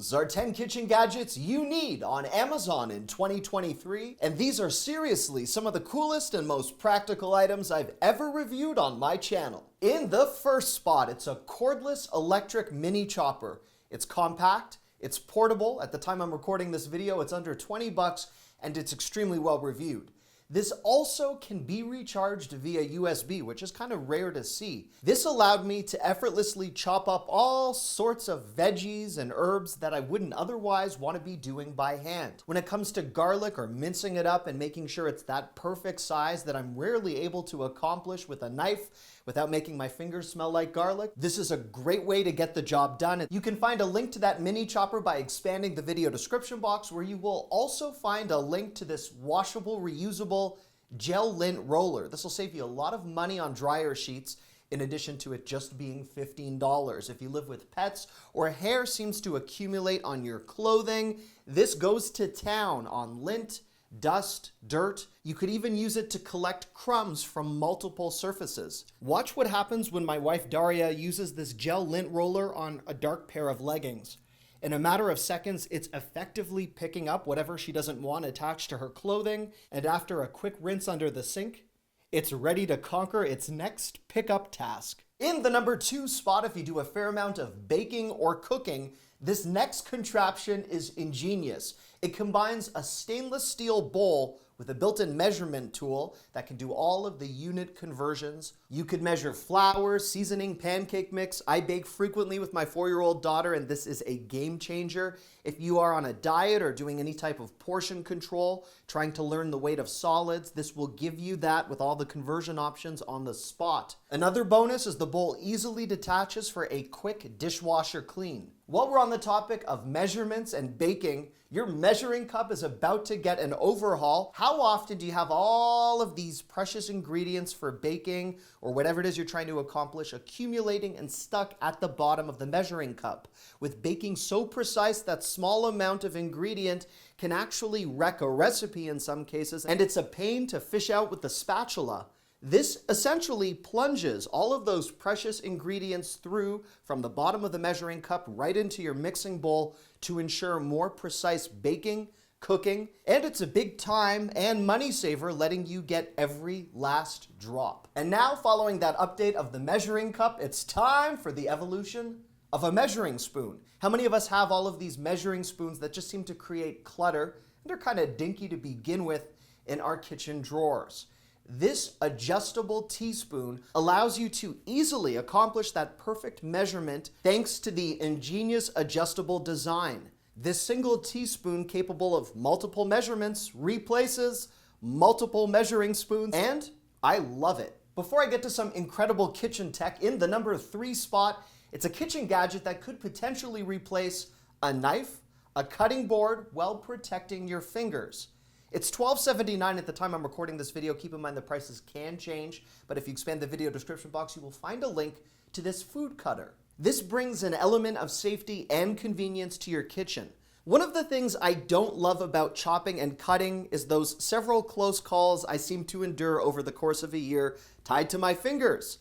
These are 10 kitchen gadgets you need on Amazon in 2023, and these are seriously some of the coolest and most practical items I've ever reviewed on my channel. In the first spot, it's a cordless electric mini chopper. It's compact, it's portable. At the time I'm recording this video, it's under 20 bucks, and it's extremely well reviewed. This also can be recharged via USB, which is kind of rare to see. This allowed me to effortlessly chop up all sorts of veggies and herbs that I wouldn't otherwise want to be doing by hand. When it comes to garlic or mincing it up and making sure it's that perfect size that I'm rarely able to accomplish with a knife without making my fingers smell like garlic, this is a great way to get the job done. You can find a link to that mini chopper by expanding the video description box, where you will also find a link to this washable, reusable gel lint roller. This will save you a lot of money on dryer sheets, in addition to it just being $15. If you live with pets or hair seems to accumulate on your clothing, this goes to town on lint, dust, dirt. You could even use it to collect crumbs from multiple surfaces. Watch what happens when my wife Daria uses this gel lint roller on a dark pair of leggings. In a matter of seconds, it's effectively picking up whatever she doesn't want attached to her clothing, and after a quick rinse under the sink, it's ready to conquer its next pickup task. In the number 2 spot, if you do a fair amount of baking or cooking, this next contraption is ingenious. It combines a stainless steel bowl with a built-in measurement tool that can do all of the unit conversions. You could measure flour, seasoning, pancake mix. I bake frequently with my 4-year-old daughter, and this is a game changer. If you are on a diet or doing any type of portion control, trying to learn the weight of solids, this will give you that with all the conversion options on the spot. Another bonus is the bowl easily detaches for a quick dishwasher clean. While we're on the topic of measurements and baking, your measuring cup is about to get an overhaul. How often do you have all of these precious ingredients for baking or whatever it is you're trying to accomplish accumulating and stuck at the bottom of the measuring cup? With baking so precise, that small amount of ingredient can actually wreck a recipe in some cases, and it's a pain to fish out with the spatula. This essentially plunges all of those precious ingredients through from the bottom of the measuring cup right into your mixing bowl to ensure more precise baking, cooking, and it's a big time and money saver, letting you get every last drop. And now, following that update of the measuring cup, it's time for the evolution of a measuring spoon. How many of us have all of these measuring spoons that just seem to create clutter, and they're kind of dinky to begin with, in our kitchen drawers? This adjustable teaspoon allows you to easily accomplish that perfect measurement thanks to the ingenious adjustable design. This single teaspoon, capable of multiple measurements, replaces multiple measuring spoons, and I love it. Before I get to some incredible kitchen tech, in the number 3 spot, it's a kitchen gadget that could potentially replace a knife, a cutting board, while protecting your fingers. It's $12.79 at the time I'm recording this video. Keep in mind the prices can change, but if you expand the video description box, you will find a link to this food cutter. This brings an element of safety and convenience to your kitchen. One of the things I don't love about chopping and cutting is those several close calls I seem to endure over the course of a year tied to my fingers.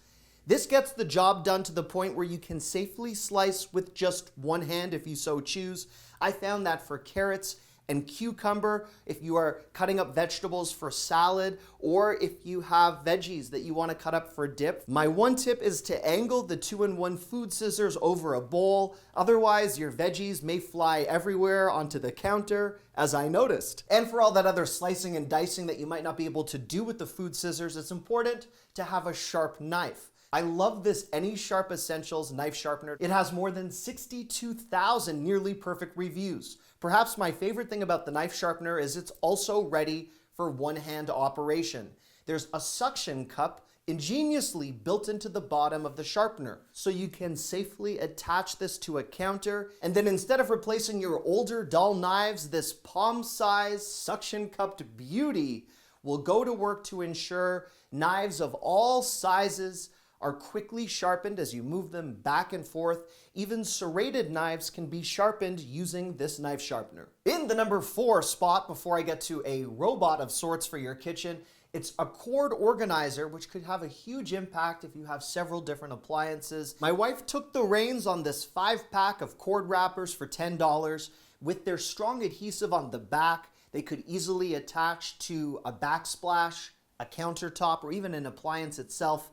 This gets the job done to the point where you can safely slice with just one hand if you so choose. I found that for carrots and cucumber, if you are cutting up vegetables for salad, or if you have veggies that you want to cut up for dip. My one tip is to angle the 2-in-1 food scissors over a bowl. Otherwise, your veggies may fly everywhere onto the counter, as I noticed. And for all that other slicing and dicing that you might not be able to do with the food scissors, it's important to have a sharp knife. I love this Any Sharp Essentials knife sharpener. It has more than 62,000 nearly perfect reviews. Perhaps my favorite thing about the knife sharpener is it's also ready for one-hand operation. There's a suction cup ingeniously built into the bottom of the sharpener, so you can safely attach this to a counter, and then instead of replacing your older dull knives, this palm-sized suction-cupped beauty will go to work to ensure knives of all sizes are quickly sharpened as you move them back and forth. Even serrated knives can be sharpened using this knife sharpener. In the number 4 spot, before I get to a robot of sorts for your kitchen, It's a cord organizer, which could have a huge impact if you have several different appliances. My wife took the reins on this 5-pack of cord wrappers for $10. With their strong adhesive on the back, they could easily attach to a backsplash, a countertop, or even an appliance itself.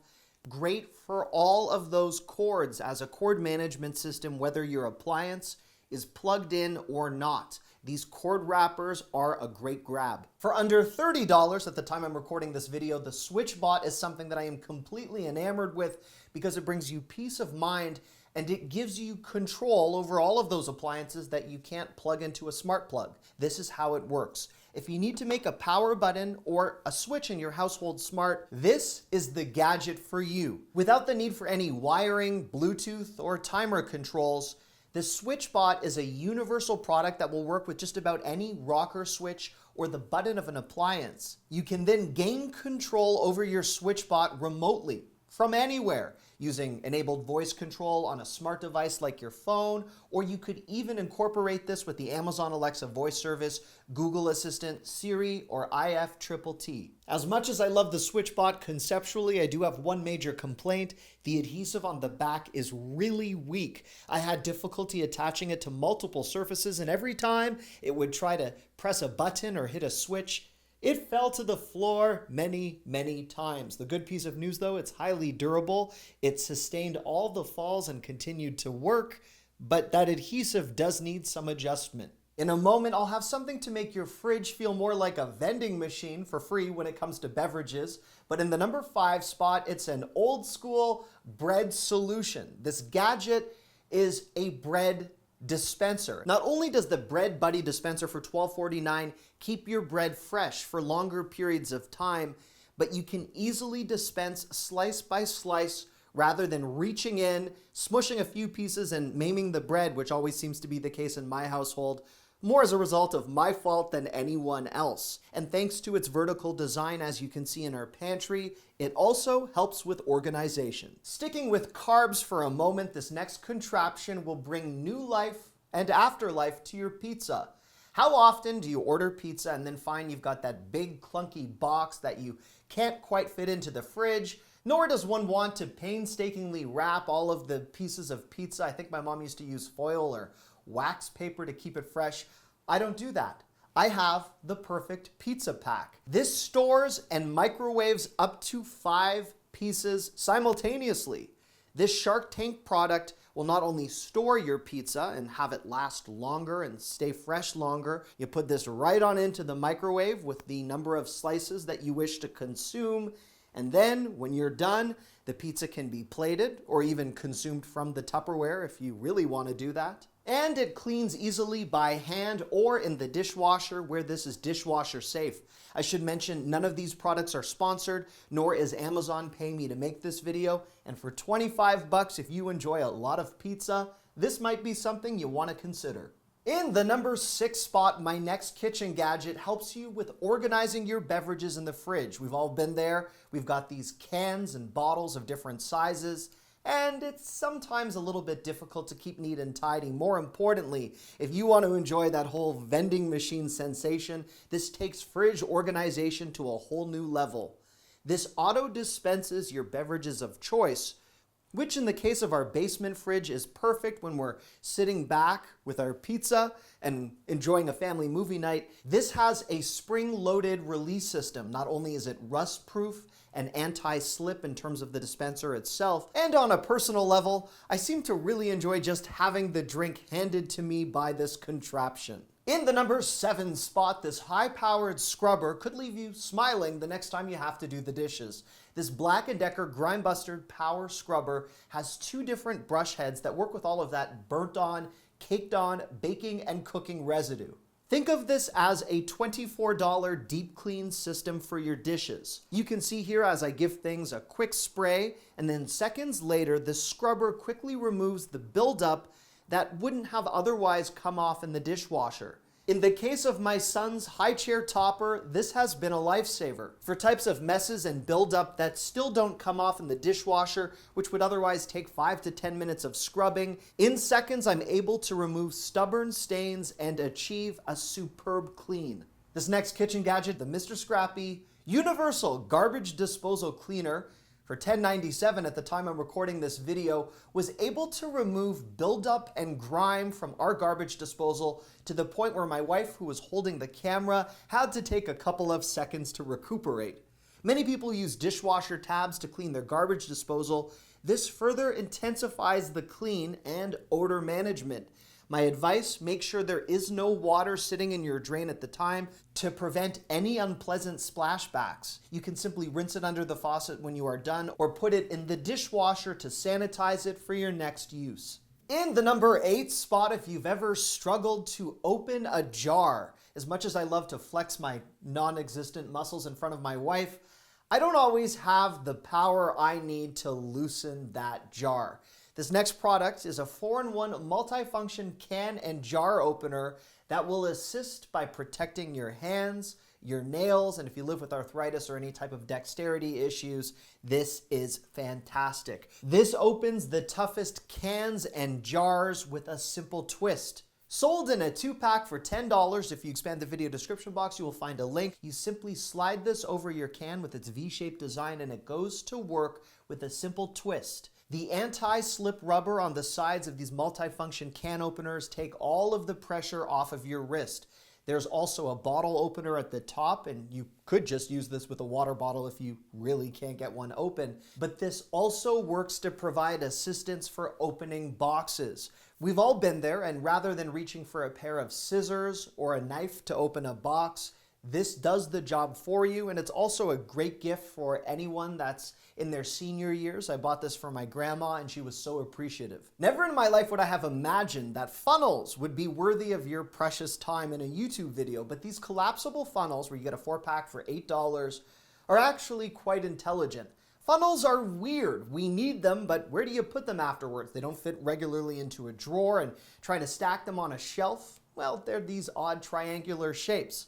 Great for all of those cords as a cord management system, whether your appliance is plugged in or not. These cord wrappers are a great grab. For under $30 at the time I'm recording this video, the Switchbot is something that I am completely enamored with because it brings you peace of mind and it gives you control over all of those appliances that you can't plug into a smart plug. This is how it works. If you need to make a power button or a switch in your household smart, this is the gadget for you. Without the need for any wiring, Bluetooth, or timer controls, the Switchbot is a universal product that will work with just about any rocker switch or the button of an appliance. You can then gain control over your Switchbot remotely from anywhere using enabled voice control on a smart device like your phone, or you could even incorporate this with the Amazon Alexa voice service, Google Assistant, Siri, or IFTTT. As much as I love the Switchbot conceptually, I do have one major complaint. The adhesive on the back is really weak. I had difficulty attaching it to multiple surfaces, and every time it would try to press a button or hit a switch, it fell to the floor many, many times. The good piece of news though, it's highly durable. It sustained all the falls and continued to work, but that adhesive does need some adjustment. In a moment, I'll have something to make your fridge feel more like a vending machine for free when it comes to beverages. But in the number 5 spot, it's an old school bread solution. This gadget is a bread dispenser. Not only does the Bread Buddy dispenser for $12.49 keep your bread fresh for longer periods of time, but you can easily dispense slice by slice rather than reaching in, smushing a few pieces and maiming the bread, which always seems to be the case in my household, more as a result of my fault than anyone else. And thanks to its vertical design, as you can see in our pantry, it also helps with organization. Sticking with carbs for a moment, this next contraption will bring new life and afterlife to your pizza. How often do you order pizza and then find you've got that big clunky box that you can't quite fit into the fridge? Nor does one want to painstakingly wrap all of the pieces of pizza. I think my mom used to use foil or wax paper to keep it fresh. I don't do that. I have the perfect pizza pack. This stores and microwaves up to 5 pieces simultaneously. This Shark Tank product will not only store your pizza and have it last longer and stay fresh longer, you put this right on into the microwave with the number of slices that you wish to consume, and then when you're done, the pizza can be plated or even consumed from the Tupperware if you really want to do that. And it cleans easily by hand or in the dishwasher where this is dishwasher safe. I should mention none of these products are sponsored, nor is Amazon paying me to make this video. And for 25 bucks, if you enjoy a lot of pizza, this might be something you want to consider. In the number 6 spot, my next kitchen gadget helps you with organizing your beverages in the fridge. We've all been there. We've got these cans and bottles of different sizes, and it's sometimes a little bit difficult to keep neat and tidy. More importantly, if you want to enjoy that whole vending machine sensation, this takes fridge organization to a whole new level. This auto dispenses your beverages of choice, which in the case of our basement fridge is perfect when we're sitting back with our pizza and enjoying a family movie night. This has a spring-loaded release system. Not only is it rust-proof and anti-slip in terms of the dispenser itself, and on a personal level, I seem to really enjoy just having the drink handed to me by this contraption. In the number 7 spot, this high-powered scrubber could leave you smiling the next time you have to do the dishes. This Black & Decker Grime Buster Power Scrubber has 2 different brush heads that work with all of that burnt-on, caked-on baking and cooking residue. Think of this as a $24 deep clean system for your dishes. You can see here as I give things a quick spray, and then seconds later, the scrubber quickly removes the buildup that wouldn't have otherwise come off in the dishwasher. In the case of my son's high chair topper, this has been a lifesaver. For types of messes and buildup that still don't come off in the dishwasher, which would otherwise take 5 to 10 minutes of scrubbing, in seconds I'm able to remove stubborn stains and achieve a superb clean. This next kitchen gadget, the Mr. Scrappy Universal Garbage Disposal Cleaner for $10.97 at the time I'm recording this video was able to remove buildup and grime from our garbage disposal to the point where my wife, who was holding the camera, had to take a couple of seconds to recuperate. Many people use dishwasher tabs to clean their garbage disposal. This further intensifies the clean and odor management. My advice, make sure there is no water sitting in your drain at the time to prevent any unpleasant splashbacks. You can simply rinse it under the faucet when you are done or put it in the dishwasher to sanitize it for your next use. In the number 8 spot, if you've ever struggled to open a jar, as much as I love to flex my non-existent muscles in front of my wife, I don't always have the power I need to loosen that jar. This next product is a 4-in-1 multifunction can and jar opener that will assist by protecting your hands, your nails, and if you live with arthritis or any type of dexterity issues, this is fantastic. This opens the toughest cans and jars with a simple twist. Sold in a 2-pack for $10. If you expand the video description box, you will find a link. You simply slide this over your can with its V-shaped design and it goes to work with a simple twist. The anti-slip rubber on the sides of these multifunction can openers take all of the pressure off of your wrist. There's also a bottle opener at the top, and you could just use this with a water bottle if you really can't get one open. But this also works to provide assistance for opening boxes. We've all been there, and rather than reaching for a pair of scissors or a knife to open a box, this does the job for you, and it's also a great gift for anyone that's in their senior years. I bought this for my grandma, and she was so appreciative. Never in my life would I have imagined that funnels would be worthy of your precious time in a YouTube video, but these collapsible funnels, where you get a 4-pack for $8, are actually quite intelligent. Funnels are weird. We need them, but where do you put them afterwards? They don't fit regularly into a drawer, and trying to stack them on a shelf, well, they're these odd triangular shapes.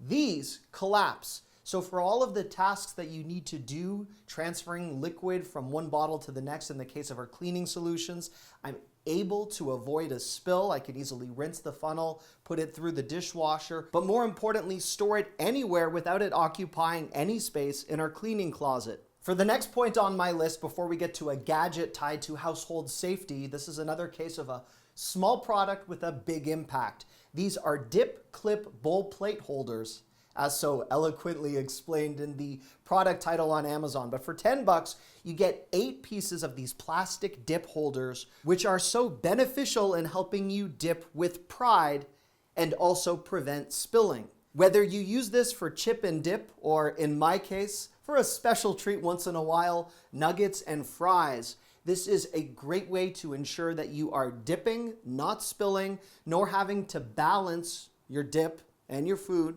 These collapse. So for all of the tasks that you need to do, transferring liquid from one bottle to the next in the case of our cleaning solutions, I'm able to avoid a spill. I could easily rinse the funnel, put it through the dishwasher, but more importantly, store it anywhere without it occupying any space in our cleaning closet. For the next point on my list, before we get to a gadget tied to household safety, this is another case of a small product with a big impact. These are dip clip bowl plate holders, as so eloquently explained in the product title on Amazon. But for $10, you get 8 pieces of these plastic dip holders, which are so beneficial in helping you dip with pride and also prevent spilling. Whether you use this for chip and dip, or in my case, for a special treat once in a while, nuggets and fries, this is a great way to ensure that you are dipping, not spilling, nor having to balance your dip and your food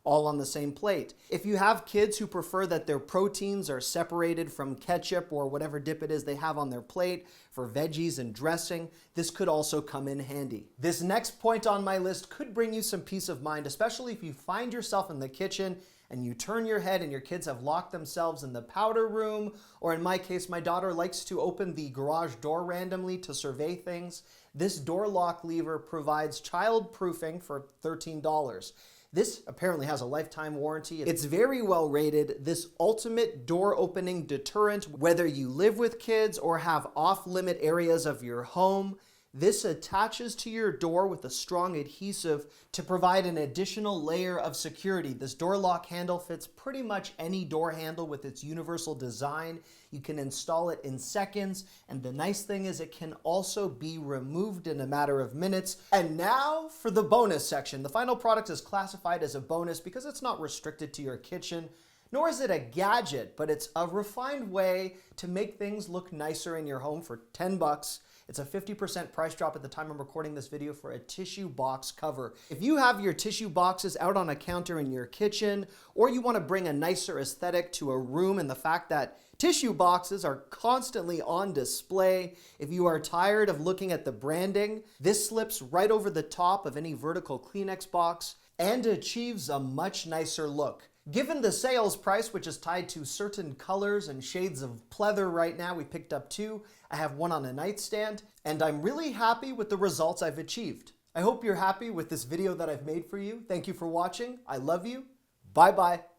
all on the same plate. If you have kids who prefer that their proteins are separated from ketchup or whatever dip it is they have on their plate for veggies and dressing, this could also come in handy. This next point on my list could bring you some peace of mind, especially if you find yourself in the kitchen and you turn your head and your kids have locked themselves in the powder room, or in my case, my daughter likes to open the garage door randomly to survey things. This door lock lever provides child proofing for $13. This apparently has a lifetime warranty. It's very well rated. This ultimate door opening deterrent, whether you live with kids or have off-limit areas of your home, this attaches to your door with a strong adhesive to provide an additional layer of security. This door lock handle fits pretty much any door handle with its universal design. You can install it in seconds, and the nice thing is it can also be removed in a matter of minutes. And now for the bonus section. The final product is classified as a bonus because it's not restricted to your kitchen, nor is it a gadget, but it's a refined way to make things look nicer in your home for $10. It's a 50% price drop at the time I'm recording this video for a tissue box cover. If you have your tissue boxes out on a counter in your kitchen, or you want to bring a nicer aesthetic to a room, and the fact that tissue boxes are constantly on display, if you are tired of looking at the branding, this slips right over the top of any vertical Kleenex box and achieves a much nicer look. Given the sales price, which is tied to certain colors and shades of pleather right now, we picked up 2. I have one on a nightstand, and I'm really happy with the results I've achieved. I hope you're happy with this video that I've made for you. Thank you for watching. I love you. Bye-bye.